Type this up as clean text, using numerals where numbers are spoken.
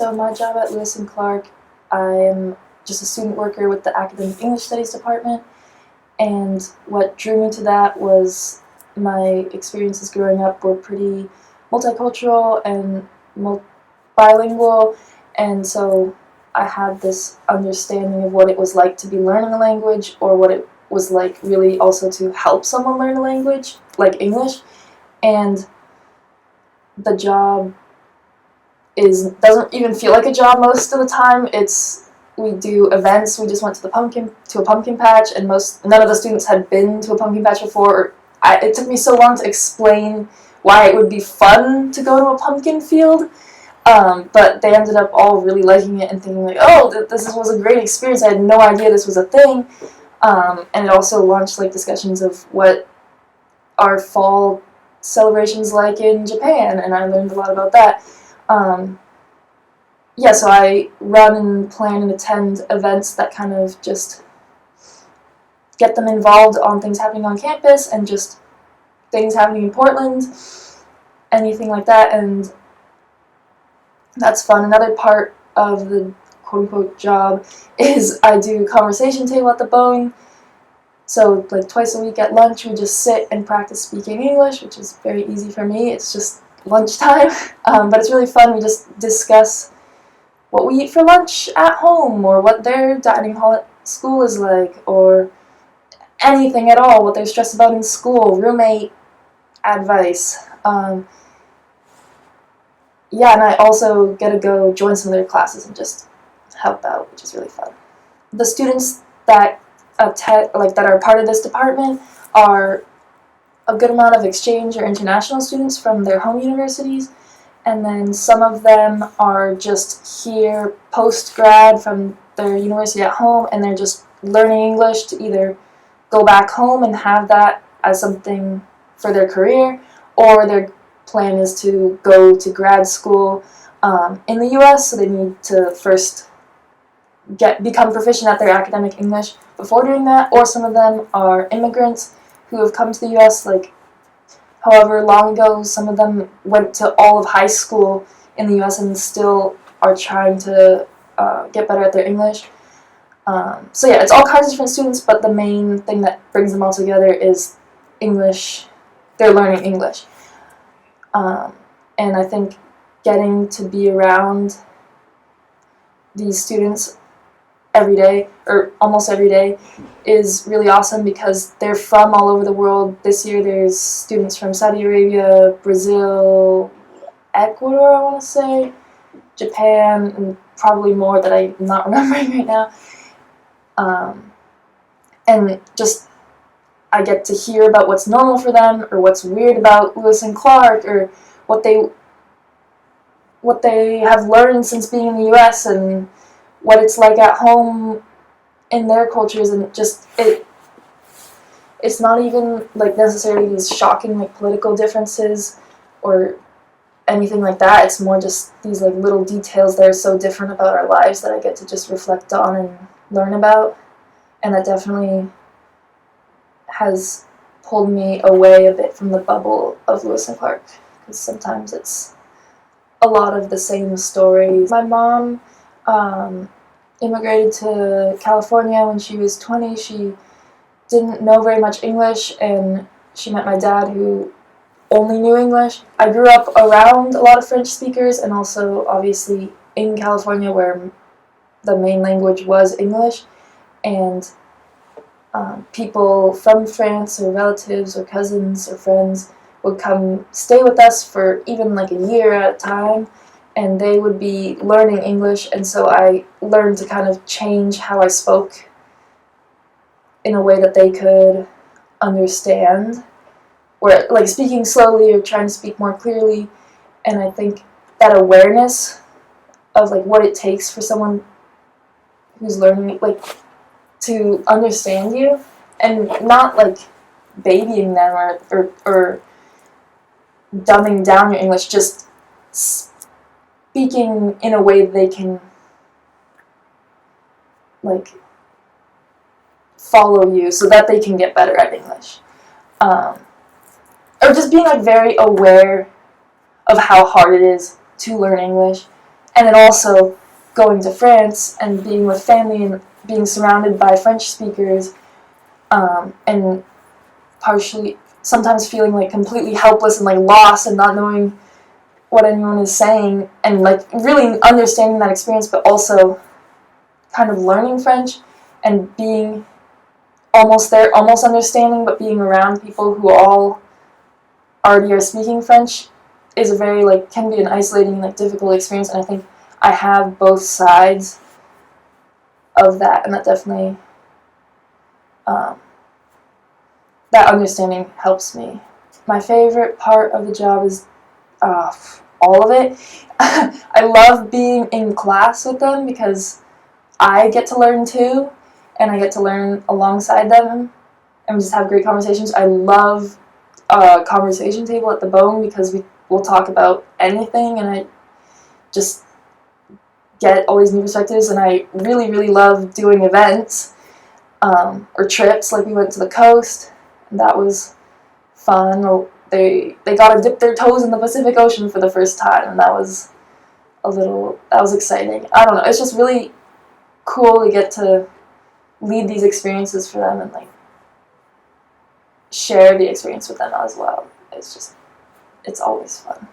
So my job at Lewis and Clark, I am just a student worker with the Academic English Studies department, and what drew me to that was my experiences growing up were pretty multicultural and bilingual, and so I had this understanding of what it was like to be learning a language, or what it was like really also to help someone learn a language, like English, and the job doesn't even feel like a job most of the time. We do events. We just went to a pumpkin patch, and none of the students had been to a pumpkin patch before. It took me so long to explain why it would be fun to go to a pumpkin field, but they ended up all really liking it and thinking like, oh, this was a great experience. I had no idea this was a thing, and it also launched like discussions of what our fall celebrations like in Japan, and I learned a lot about that. Yeah, so I run and plan and attend events that kind of just get them involved on things happening on campus and just things happening in Portland, anything like that, and that's fun. Another part of the quote-unquote job is I do conversation table at the Boeing. So like twice a week at lunch we just sit and practice speaking English, which is very easy for me. It's just lunchtime, but it's really fun. We just discuss what we eat for lunch at home, or what their dining hall at school is like, or anything at all, what they're stressed about in school, roommate advice. Yeah, and I also get to go join some of their classes and just help out, which is really fun. The students that that are part of this department are a good amount of exchange or international students from their home universities, and then some of them are just here post-grad from their university at home, and they're just learning English to either go back home and have that as something for their career, or their plan is to go to grad school in the US, so they need to first become proficient at their academic English before doing that, or some of them are immigrants who have come to the US like however long ago. Some of them went to all of high school in the US and still are trying to get better at their English. So yeah, it's all kinds of different students, but the main thing that brings them all together is English. They're learning English. And I think getting to be around these students every day, or almost every day, is really awesome because they're from all over the world. This year there's students from Saudi Arabia, Brazil, Ecuador, I want to say, Japan, and probably more that I'm not remembering right now. And just I get to hear about what's normal for them, or what's weird about Lewis and Clark, or what they have learned since being in the U.S. and what it's like at home in their cultures, and just it's not even like necessarily these shocking like political differences or anything like that. It's more just these like little details that are so different about our lives that I get to just reflect on and learn about, and that definitely has pulled me away a bit from the bubble of Lewis and Clark, because sometimes it's a lot of the same stories. My mom immigrated to California when she was 20. She didn't know very much English, and she met my dad, who only knew English. I grew up around a lot of French speakers, and also obviously in California where the main language was English, and people from France or relatives or cousins or friends would come stay with us for even like a year at a time, and they would be learning English, and so I learned to kind of change how I spoke in a way that they could understand, where like speaking slowly or trying to speak more clearly. And I think that awareness of like what it takes for someone who's learning like to understand you, and not like babying them or dumbing down your English, just speaking in a way they can like follow you so that they can get better at English. Or just being like very aware of how hard it is to learn English, And then also going to France and being with family and being surrounded by French speakers, and partially sometimes feeling like completely helpless and like lost and not knowing what anyone is saying, and like really understanding that experience, but also kind of learning French and being almost there, almost understanding, but being around people who all already are speaking French is a very like can be an isolating, like difficult experience. And I think I have both sides of that, and that definitely that understanding helps me. My favorite part of the job is all of it. I love being in class with them because I get to learn too, and I get to learn alongside them, and we just have great conversations. I love a conversation table at the Bone because we will talk about anything, and I just get all these new perspectives, and I really, really love doing events or trips. Like we went to the coast, and that was fun. They got to dip their toes in the Pacific Ocean for the first time, and that was exciting. I don't know, it's just really cool to get to lead these experiences for them and like share the experience with them as well. It's always fun.